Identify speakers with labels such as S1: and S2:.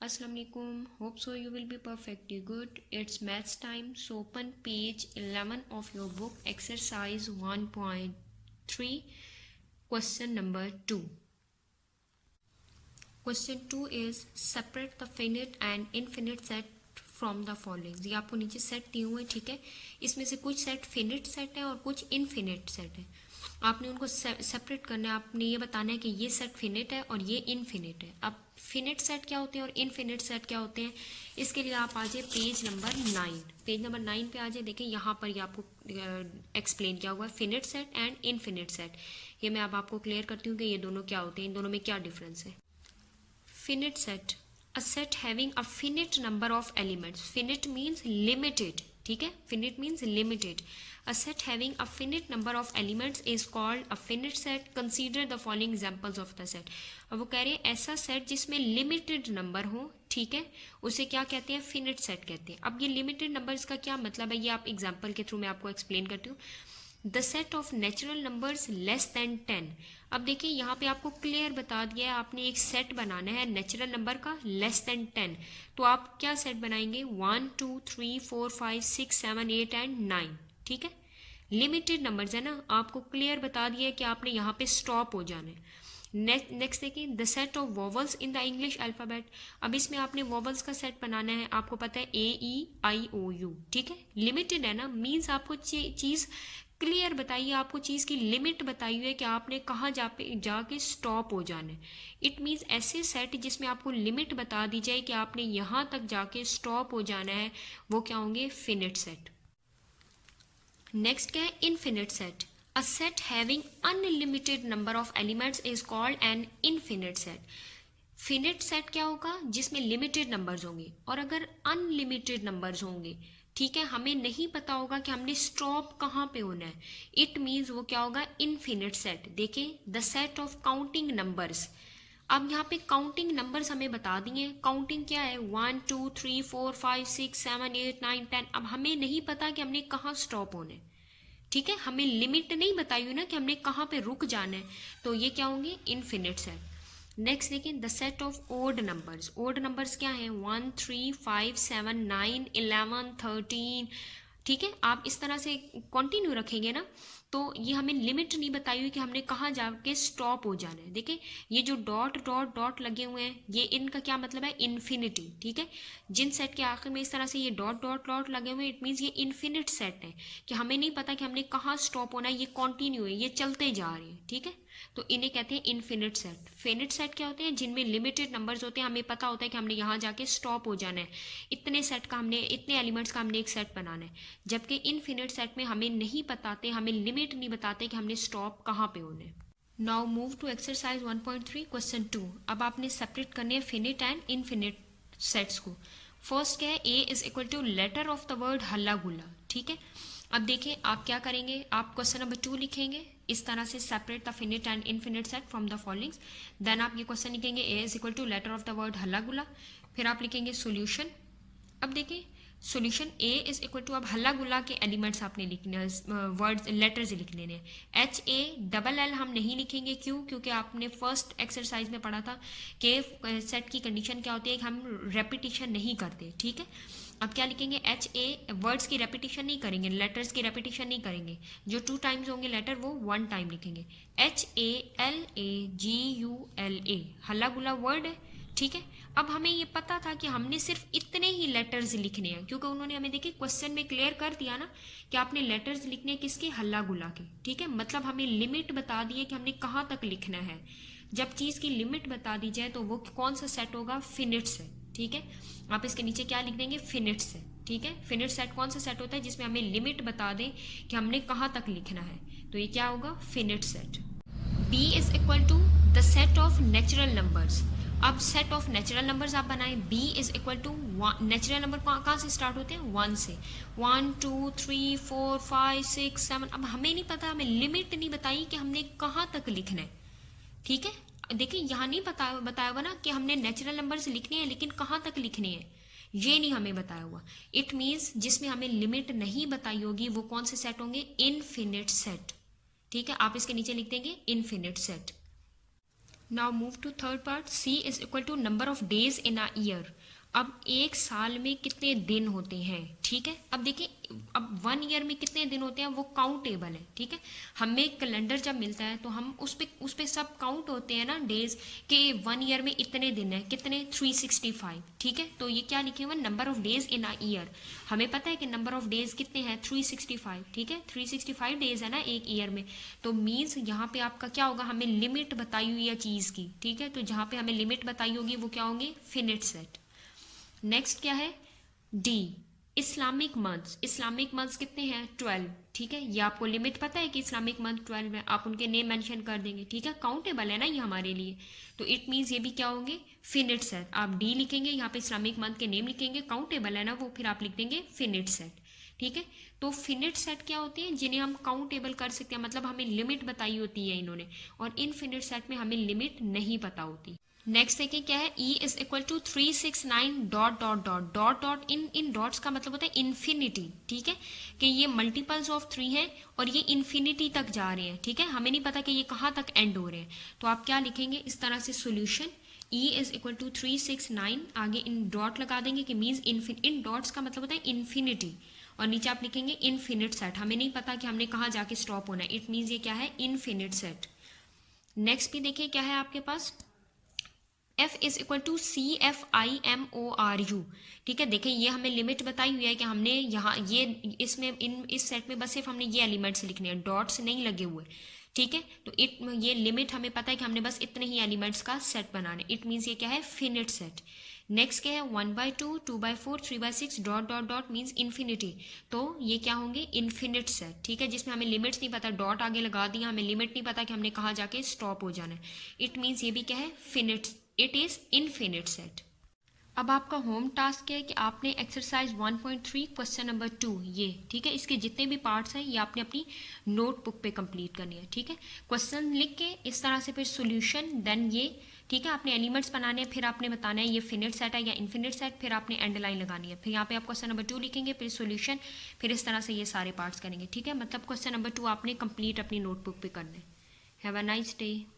S1: Assalamu alaikum. Hope so you will be perfectly good. It's maths time. So open page 11 of your book, exercise 1.3, question number 2. Question 2 is separate the finite and infinite set from the following. ये आपको नीचे set दिए हुए हैं, ठीक है। इसमें से कुछ सेट फिनिट सेट है और कुछ इनफिनिट सेट है। आपने उनको सेपरेट करना है। आपने ये बताना है कि ये सेट फिनिट है और ये इनफिनिट है। अब फिनिट सेट क्या होते हैं और इनफिनिट सेट क्या होते हैं, इसके लिए आप आ जाए पेज नंबर 9। पेज नंबर 9 पे आ जाए। देखिए यहाँ पर ये आपको एक्सप्लेन किया हुआ है finite set and infinite set. ये मैं अब आपको क्लियर करती हूँ कि ये दोनों क्या होते हैं, इन दोनों में क्या डिफरेंस है। Finite set, a set having a finite number of elements. Finite means limited, ठीक है। finite means limited. A set having a finite number of elements is called a finite set. Consider the following examples of the set. अब वो कह रहे हैं ऐसा set जिसमें limited number हो, ठीक है, उसे क्या कहते हैं, फिनिट सेट कहते हैं। अब ये लिमिटेड नंबर इसका क्या मतलब है, ये आप एग्जाम्पल के थ्रू मैं आपको एक्सप्लेन करती हूँ। The set of natural numbers less than 10। अब देखिए यहाँ पे आपको क्लियर बता दिया है, आपने एक सेट बनाना है नेचुरल नंबर का लेस देन 10। तो आप क्या सेट बनाएंगे, 1 2 3 4 5 6 7 8 एंड 9, ठीक है। लिमिटेड नंबर्स है ना, आपको क्लियर बता दिया है कि आपने यहाँ पे स्टॉप हो जाना है। नेक्स्ट देखिए, the set of vowels in the English alphabet. अब इसमें आपने वोवल्स का सेट बनाना है। आपको पता है AEIOU, ठीक है। लिमिटेड है ना, मीन्स आपको चीज़ क्लियर बताइए, आपको चीज़ की लिमिट बताई हुई है कि आपने कहाँ जाके स्टॉप हो जाना है। इट मीन्स ऐसे सेट जिसमें आपको लिमिट बता दी जाए कि आपने यहाँ तक जाके स्टॉप हो जाना है, वो क्या होंगे, फिनिट सेट। नेक्स्ट क्या है, infinite set. A set having unlimited number of elements is called an infinite set. Finite set क्या होगा, जिसमें लिमिटेड नंबर्स होंगे, और अगर अनलिमिटेड नंबर्स होंगे, ठीक है, हमें नहीं पता होगा कि हमने स्टॉप कहाँ पे होना है, इट मीन्स वो क्या होगा, इनफिनिट सेट। देखिए, the set of counting numbers. अब यहाँ पे काउंटिंग नंबर्स हमें बता दिए। काउंटिंग क्या है, 1 2 3 4 5 6 7 8 9 10। अब हमें नहीं पता कि हमने कहाँ स्टॉप होना है, ठीक है, हमें लिमिट नहीं बताई हुई ना कि हमने कहाँ पे रुक जाना है, तो ये क्या होंगे, इनफिनिट सेट। नेक्स्ट देखिए, the set of odd numbers. Odd numbers क्या है, 1 3 5 7 9 11 13, ठीक है। आप इस तरह से कंटिन्यू रखेंगे ना, तो ये हमें लिमिट नहीं बताई हुई कि हमने कहाँ जाके स्टॉप हो जाना है। देखिए, ये जो डॉट डॉट डॉट लगे हुए हैं, ये इनका क्या मतलब है, इन्फिनिटी, ठीक है। जिन सेट के आखिर में इस तरह से ये डॉट डॉट डॉट लगे हुए हैं, इट मीन्स ये इन्फिनिट सेट है कि हमें नहीं पता कि हमने कहाँ स्टॉप होना है, ये कॉन्टिन्यू है, ये चलते जा रहे हैं, ठीक है। तो इन्हें कहते हैं इनफिनिट सेट। फिनिट सेट क्या होते हैं, जिनमें लिमिटेड नंबर्स होते हैं, हमें पता होता है कि हमने यहाँ जाके स्टॉप हो जाना है, इतने सेट का हमने, इतने एलिमेंट्स का हमने एक सेट बनाना है। जबकि इनफिनिट सेट में हमें नहीं बताते, हमें लिमिट नहीं बताते कि हमने स्टॉप कहाँ पे होना है। Now move to exercise 1.3 question 2। अब आपने सेपरेट करने हैं फिनिट एंड इनफिनिट सेट्स को। फर्स्ट क्या है, A is equal to letter of the word हल्ला गुल्ला, ठीक है। अब देखिए, आप क्या करेंगे, आप क्वेश्चन नंबर 2 लिखेंगे इस तरह से, separate the finite and infinite set from the followings. Then आप ये क्वेश्चन लिखेंगे, A is equal to letter of the word हल्ला गुल्ला। फिर आप लिखेंगे सोल्यूशन। अब देखिए, solution A is equal to, अब हल्ला गुल्ला के एलिमेंट्स आपने लिखने, वर्ड्स लेटर्स लिखने हैं। HALL हम नहीं लिखेंगे, क्यों, क्योंकि आपने फर्स्ट एक्सरसाइज में पढ़ा था कि सेट की कंडीशन क्या होती है कि हम रेपिटिशन नहीं करते, ठीक है। अब क्या लिखेंगे, HA, वर्ड्स की रेपिटिशन नहीं करेंगे, लेटर्स की रेपिटिशन नहीं करेंगे, जो 2 टाइम्स होंगे लेटर वो 1 टाइम लिखेंगे। HALLAGULA हल्ला गुल्ला वर्ड है, ठीक है। अब हमें ये पता था कि हमने सिर्फ इतने ही लेटर्स लिखने हैं, क्योंकि उन्होंने हमें देखिए क्वेश्चन में क्लियर कर दिया ना कि आपने लेटर्स लिखने हैं किसके, हल्ला गुल्ला के, ठीक है। मतलब हमें लिमिट बता दी है कि हमने कहाँ तक लिखना है। जब चीज़ की लिमिट बता दी जाए तो वो कौन सा सेट होगा, फिनिट सेट, ठीक है। आप इसके नीचे क्या लिख देंगे, फिनिट सेट, ठीक है। फिनिट सेट कौन सा सेट होता है, जिसमें हमें लिमिट बता दें कि हमने कहाँ तक लिखना है, तो ये क्या होगा, finite set. B is equal to the set of natural numbers. अब सेट ऑफ नेचुरल नंबर्स आप बनाएं। B is equal to, natural number कहाँ से स्टार्ट होते हैं, 1 से। 1 2 3 4 5 6 7। अब हमें नहीं पता, हमें लिमिट नहीं बताई कि हमने कहाँ तक लिखना है, ठीक है। देखिए, यहाँ नहीं बताया हुआ ना कि हमने नेचुरल नंबर्स लिखने हैं, लेकिन कहाँ तक लिखने हैं ये नहीं हमें बताया हुआ। इट मीन्स जिसमें हमें लिमिट नहीं बताई होगी वो कौन से सेट होंगे, इनफिनिट सेट, ठीक है। आप इसके नीचे लिख देंगे infinite set. Now move to third part. C is equal to number of days in a year. अब एक साल में कितने दिन होते हैं, ठीक है. अब देखिए, अब 1 ईयर में कितने दिन होते हैं वो काउंटेबल है, ठीक है. हमें कैलेंडर जब मिलता है तो हम उस पे सब काउंट होते हैं ना डेज के. 1 ईयर में इतने दिन है, कितने, 365, ठीक है. तो ये क्या लिखे हुए, number of days in a year. हमें पता है कि नंबर ऑफ डेज कितने हैं, 365, ठीक है. 365 डेज है ना एक ईयर में. तो मीन्स यहाँ पे आपका क्या होगा, हमें लिमिट बताई हुई है चीज़ की, ठीक है. तो जहाँ पे हमें लिमिट बताई होगी वो क्या होंगे, फिनिट सेट. नेक्स्ट क्या है, D, Islamic months. Islamic months कितने हैं, 12, ठीक है. ये आपको लिमिट पता है कि इस्लामिक मंथ 12 है, आप उनके नेम मेंशन कर देंगे, ठीक है. काउंटेबल है ना ये हमारे लिए. तो इट मीन्स ये भी क्या होंगे, फिनिट सेट. आप डी लिखेंगे, यहाँ पे इस्लामिक मंथ के नेम लिखेंगे, काउंटेबल है ना वो, फिर आप लिख देंगे फिनिट सेट, ठीक है. तो फिनिट सेट क्या होते हैं, जिन्हें हम काउंटेबल कर सकते हैं, मतलब हमें लिमिट बताई होती है इन्होंने. और इनफिनिट सेट में हमें लिमिट नहीं पता होती. नेक्स्ट देखिए क्या है, E is equal to 369 dot dot dot dot dot. इन डॉट्स का मतलब होता है इन्फिनिटी, ठीक है. कि ये मल्टीपल्स ऑफ 3 हैं और ये इन्फिनिटी तक जा रहे हैं, ठीक है. हमें नहीं पता कि ये कहाँ तक एंड हो रहे हैं. तो आप क्या लिखेंगे इस तरह से, solution E is equal to 369, आगे इन डॉट लगा देंगे कि मीन्स इन डॉट्स का मतलब होता है इन्फिनिटी. और नीचे आप लिखेंगे इनफिनिट सेट. हमें नहीं पता कि हमने कहाँ जाके स्टॉप होना है, इट मीन्स ये क्या है, इनफिनिट सेट. नेक्स्ट भी देखिए क्या है आपके पास, F is equal to CFIMORU, ठीक है. देखिए ये हमें लिमिट बताई हुई है कि हमने यहाँ ये इसमें इस सेट में बस सिर्फ हमने ये एलिमेंट्स लिखने हैं, डॉट्स नहीं लगे हुए, ठीक है. तो ये लिमिट हमें पता है कि हमने बस इतने ही एलिमेंट्स का सेट बनाना है. इट मीन्स ये क्या है, फिनिट सेट. नेक्स्ट क्या है, 1/2, 2/4, 3/6 dot dot dot means infinity. तो ये क्या होंगे, इन्फिनिट सेट, ठीक है. जिसमें हमें लिमिट्स नहीं पता, डॉट आगे लगा दिया, हमें लिमिट नहीं पता कि हमने कहाँ जाके स्टॉप हो जाना है. इट मीन्स ये भी क्या है, finite, it is infinite set. अब आपका होम टास्क है कि आपने एक्सरसाइज 1.3 क्वेश्चन नंबर 2 ये, ठीक है, इसके जितने भी पार्ट्स हैं ये आपने अपनी नोटबुक पे कंप्लीट करनी है, ठीक है. क्वेश्चन लिख के इस तरह से, फिर सॉल्यूशन, देन ये, ठीक है. आपने एलिमेंट्स बनाने हैं, फिर आपने बताना है ये फिनिट सेट है या इनफिनिट सेट, फिर आपने एंड लाइन लगानी है. फिर यहाँ पे आप क्वेश्चन नंबर 2 लिखेंगे, फिर सॉल्यूशन, फिर इस तरह से ये सारे पार्ट्स करेंगे, ठीक है. मतलब क्वेश्चन नंबर 2 आपने कंप्लीट अपनी नोटबुक पे करना है. Have a nice day.